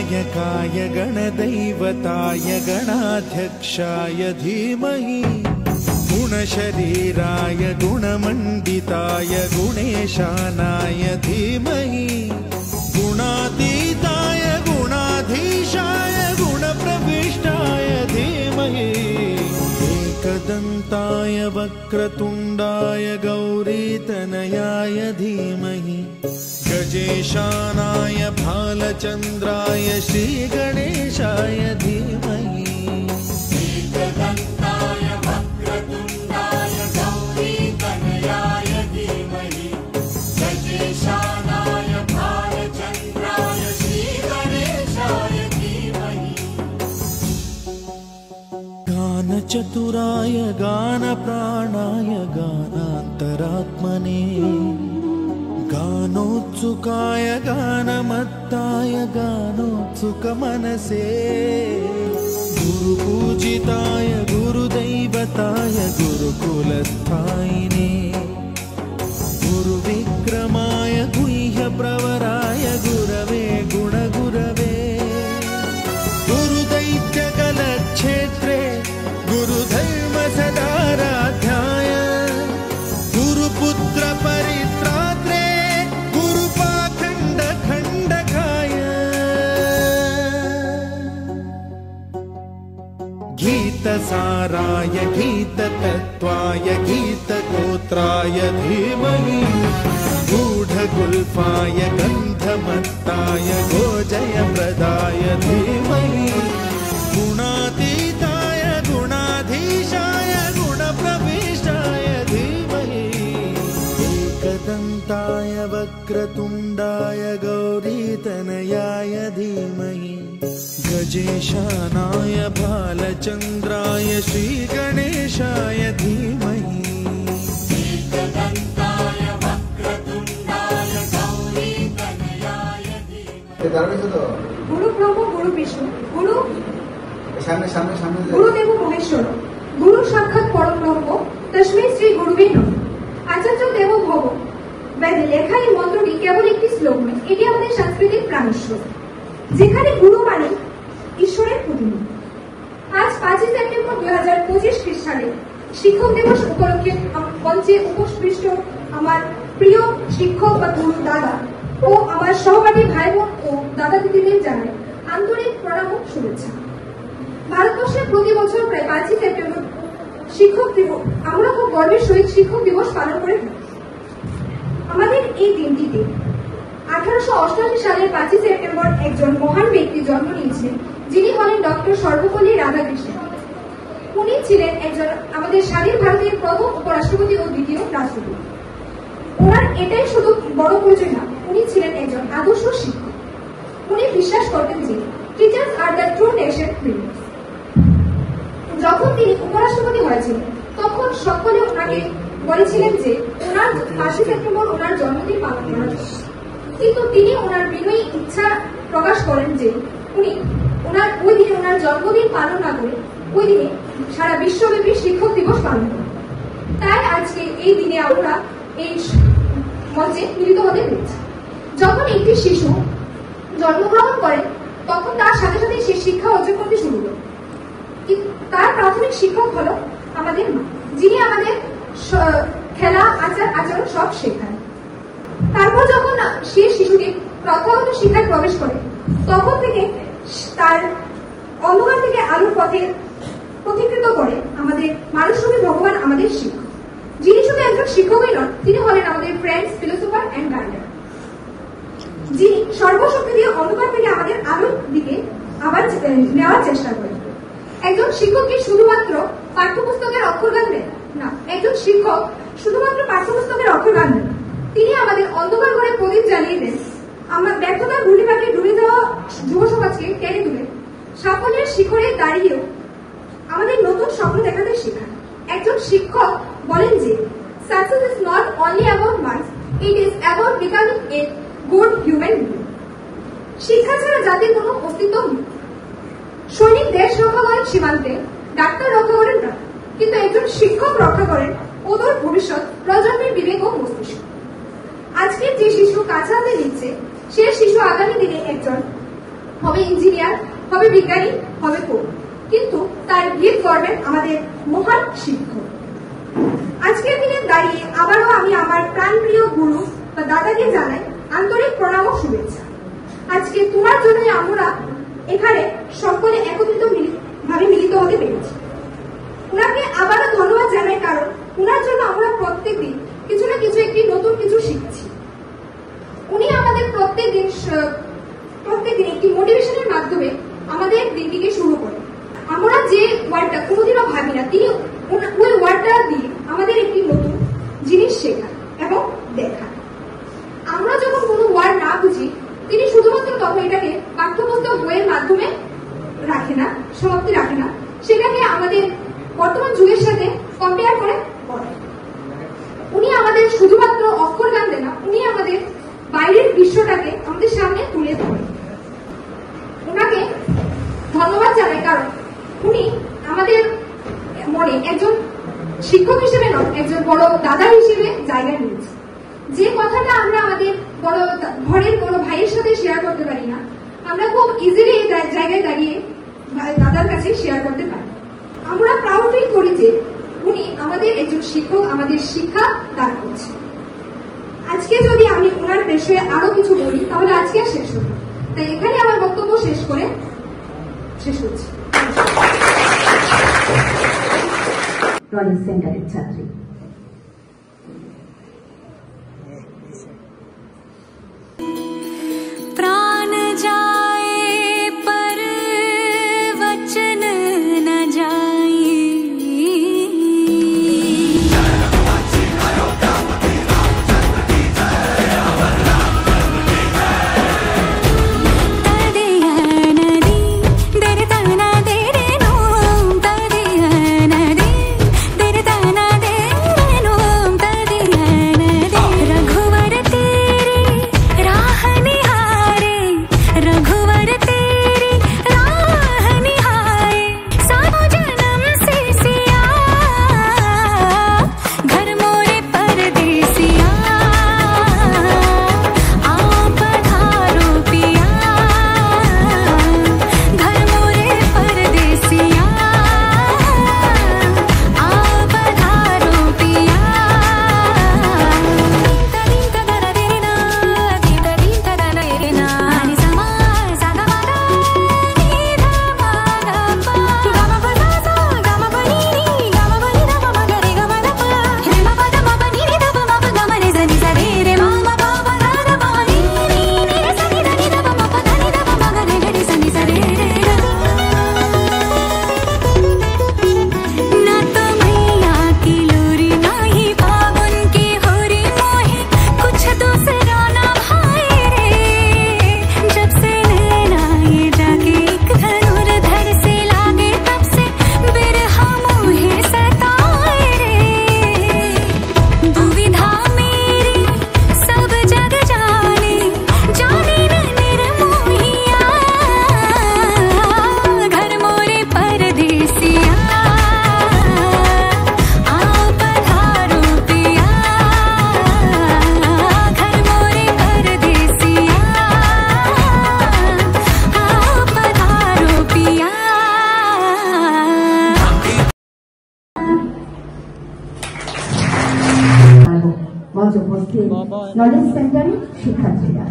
गणनायकाय गणदैवताय गणाध्यक्षाय धीमहि गुणशरीराय गुणमण्डिताय गुणेशानाय धीमहि गुणातीताय गुणाधीशाय गुणप्रविष्टाय धीमहि एकदन्ताय वक्रतुण्डाय गौरीतनयाय धीमहि गजेशानाय भालचन्द्राय श्रीगणेशाय धीमहि एकदन्ताय वक्रतुण्डाय गौरीतनयाय धीमहि गजेशानाय भालचन्द्राय श्रीगणेशाय धीमहि गानचतुराय गानप्राणाय गानान्तरात्मने गानोत्सुकाय गानमत्ताय गानोत्सुकमनसे गुरुपूजिताय गुरुदैवताय गुरुकुलस्थायिने गुरुविक्रमाय गुह्यप्रवराय गुरवे गुणगुरवे गुरुदैत्यकलक्षेत्रे गुरुधर्मसदाराध्याय गुरुपुत्र परित्रात्रे गुरुपाखण्डखण्डकाय गीतसाराय गीततत्त्वाय गीतगोत्राय धीमहि गूढगुल्फाय गन्धमत्ताय गोजयप्रदाय धीमहि गुणातीताय गुणाधीशाय गुणप्रविष्टाय धीमहि एकदन्ताय वक्रतुण्डाय गौरीतनयाय धीमहि गजेशानाय भालचन्द्राय श्रीगणेशाय धीमहि एकदन्ताय वक्रतुण्डाय गौरीतनयाय धीमहि गुरु ब्रह्म गुरु विष्णु गुरु सामने सामने सामने गुरुदेव महेश्वर गुरु साक्षाৎ परम ब्रह्म तस्मै श्री गुरुवे नमः आचार्य देवो भव বেদে লেখা এই মন্ত্রটি কেবল একটি শ্লোক নয়, এটি আমাদের সাংস্কৃতিক প্রাণেশ্বর, যেখানে গুরু মানে ঈশ্বরের প্রতিনিধি। আজ 5 সেপ্টেম্বর 2025 খ্রিস্টাব্দে শিক্ষক দিবস উপলক্ষে মঞ্চে উপস্থিত আমার প্রিয় শিক্ষক বা গুরু দাদা ও আমার সহপাঠী ভাই বোন ও দাদা দিদিদের জানাই আন্তরিক প্রণাম ও শুভেচ্ছা। ভারতবর্ষে প্রতি বছর প্রায় 5 সেপ্টেম্বর শিক্ষক দিবস আমরা খুব গর্বের সহিত শিক্ষক দিবস পালন করে থাকি। আমাদের এই দিনটিতে 1888 সালের 5 সেপ্টেম্বর একজন মহান ব্যক্তি জন্ম নিয়েছিলেন, যিনি হলেন ডক্টর সর্বপল্লী রাধাকৃষ্ণন। উনি ছিলেন একজন আমাদের স্বাধীন ভারতের প্রথম উপরাষ্ট্রপতি ও দ্বিতীয় রাষ্ট্রপতি। ওনার এটাই শুধু বড় পরিচয় না, উনি ছিলেন একজন আদর্শ শিক্ষক। উনি বিশ্বাস করতেন যে teachers are the true nation builders. যখন তিনি উপরাষ্ট্রপতি হয়েছিলেন তখন সকলে ওনাকে বলেছিলেন যে ওনার 5 সেপ্টেম্বর ওনার জন্মদিন পালন করা যায়, কিন্তু তিনি ওনার বিনয়ী ইচ্ছা প্রকাশ করেন যে উনি ওই দিনে ওনার জন্মদিন পালন না করে ওই দিনে সারা বিশ্বব্যাপী শিক্ষক দিবস পালন করেন। তাই আজকে এই দিনে আমরা এই মঞ্চে মিলিত হতে পেরেছি। যখন একটি শিশু জন্মগ্রহণ করে তখন তার সাথে সাথে সে শিক্ষা অর্জন করতে শুরু করে। তার প্রাথমিক শিক্ষক হলো আমাদের মা, যিনি আমাদের খেলা আচার আচরণ সব শেখান। তারপর যখন সে শিশুটি প্রথাগত শিক্ষায় প্রবেশ করে তখন থেকে তার অন্ধকার থেকে আলোর পথে প্রতিকৃত করে আমাদের মানুষরূপী ভগবান আমাদের শিক্ষক, যিনি শুধু একজন শিক্ষকই নন, তিনি হলেন আমাদের ফ্রেন্ডস, ফিলোসোফার এন্ড গাইডার, যিনি সর্বশক্তি দিয়ে অন্ধকার থেকে আমাদের আলোর দিকে আবার নেওয়ার চেষ্টা করেন। একজন শিক্ষক কি শুধুমাত্র পাঠ্যপুস্তকের অক্ষর গান না, একজন শিক্ষক শুধুমাত্র পাঠ্যপুস্তকের অক্ষর গান না, তিনি আমাদের অন্ধকার ঘরে প্রদীপ জ্বালিয়ে দেন, আমার ব্যর্থতার ঘূর্ণিপাকে ডুবে দেওয়া যুব সমাজকে টেনে তুলে সাফল্যের শিখরে দাঁড়িয়েও আমাদের নতুন স্বপ্ন দেখাতে শেখান। একজন শিক্ষক বলেন যে success is not only about marks, it is about becoming a good human being. শিক্ষা ছাড়া জাতির কোনো অস্তিত্ব নেই। সৈনিক দেশ রক্ষা করেন সীমান্তে, ডাক্তার রক্ষা করেন না, কিন্তু একজন শিক্ষক রক্ষা করেন ওদের ভবিষ্যৎ প্রজন্মের বিবেক ও মস্তিষ্ক। আজকে যে শিশু কাছে হাতে নিচ্ছে সে শিশু আগামী দিনে একজন হবে ইঞ্জিনিয়ার, হবে বিজ্ঞানী, হবে কবি, কিন্তু তার গীত করবেন আমাদের মহান শিক্ষক। আজকের দিনে দাঁড়িয়ে আবারও আমি আমার প্রাণপ্রিয় গুরু বা দাদাকে জানাই আন্তরিক প্রণাম ও শুভেচ্ছা। আজকে তোমার জন্যই আমরা এখানে সকলে একত্রিত ভাবে মিলিত হতে পেরেছি। ওনাকে আবারও ধন্যবাদ জানাই, কারণ ওনার জন্য আমরা প্রত্যেকদিন কিছু না কিছু একটি নতুন কিছু শিখছি। উনি আমাদের প্রত্যেকদিন একটি মোটিভেশনের মাধ্যমে আমাদের দিনটিকে শুরু করেন। আমরা যে ওয়ার্ডটা কোনোদিনও ভাবি না, তিনি ওই ওয়ার্ডটা দিয়ে আমাদের একটি নতুন জিনিস শেখান এবং দেখান। আমরা যখন কোনো ওয়ার্ড না বুঝি, তিনি শুধুমাত্র তখন এটাকে পাঠ্যপুস্তক বইয়ের মাধ্যমে রাখে না, সমাপ্তি রাখে না, সেটাকে আমাদের বর্তমান যুগের সাথে কম্পেয়ার করে পড়ায়। উনি আমাদের শুধুমাত্র অক্ষর জ্ঞান দেন না, উনি আমাদের বাইরের বিশ্বটাকে আমাদের সামনে তুলে ধরেন। ওনাকে ধন্যবাদ জানাই, কারণ উনি আমাদের মনে একজন শিক্ষক হিসেবে নয়, একজন বড় দাদা হিসেবে জায়গা নিয়েছে। যে কথাটা আমরা আমাদের ঘরের বড় ভাইয়ের সাথে শেয়ার করতে পারি না, আমরা খুব ইজিলি এই জায়গায় দাঁড়িয়ে দাদার কাছে শেয়ার করতে পারি। আমরা প্রাউড ফিল করি যে উনি আমাদের একজন শিক্ষক, আমাদের শিক্ষা দান করছে। আজকে যদি আমি ওনার বিষয়ে আরো কিছু বলি তাহলে আজকে আর শেষ হবে, তাই এখানে আমার বক্তব্য শেষ হচ্ছে। রলিং সেন্টারের ছাত্রী। प्राण जाए पर वचन न जाए, तदिया नदी दर तना दे रे नोम, तदिया नदी दर तना दे रे नोम, तदिया नदी। रघुवर तेरी राह निहारे, रघुवर तेरी राह निहारे, सातो जन्म से सिया, घर मोरे परदेसिया, आओ पधारो पिया, घर मोरे परदेसिया, आओ पधारो पिया। तदीं तदर देना, तदीं तदर देना, नि समा सागा मागा, नि धा मागा पा, गामा पदा सा, गामा बनी नी, गामा बनी धा पा गा रे गामा धा पा, रे मा पा धा मा पा नी रे धा पा मा पा गामा रे सा नि सा रे रे मा मा पा पा धा धा पा नी नी नी रे सा नि धा पा मा पा धा नि धा पा मा गा रे गा रे सा नि सा रे रे गा। ना तो मैया की लोरी, ना ही फागुन की होरी, मोहे कुछ दूसरा ना भाए रे। जब से नैना ये जाके एक धनुर्धर से लागे, तब से बिरहा मोहे सताए रे। दुविधा मेरी सब जग जाने, जाने न निर्मोहिया, घर मोरे परदेसिया, आओ पधारो पिया, घर मोरे परदेसिया, आओ पधारो पिया। মঞ্চ উপস্থিত নলেজ সেন্টারের শিক্ষার্থীরা।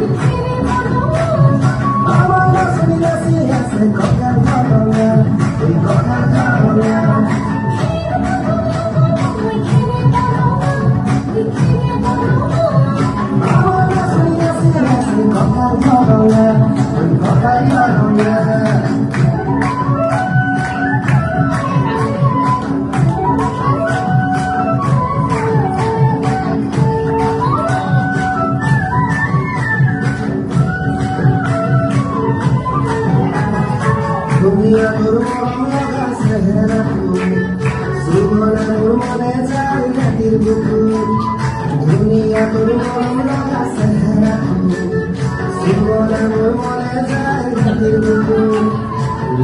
Thank you. Dunia bermula seheraku, semua bermula cari hatiku. Dunia bermula seheraku, semua bermula cari hatiku.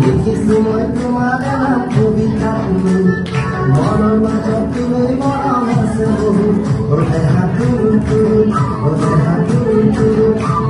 Lukis semua cuma dalam kubitaku, mono macam tului mono sebuah, berhati turun, berhati turun.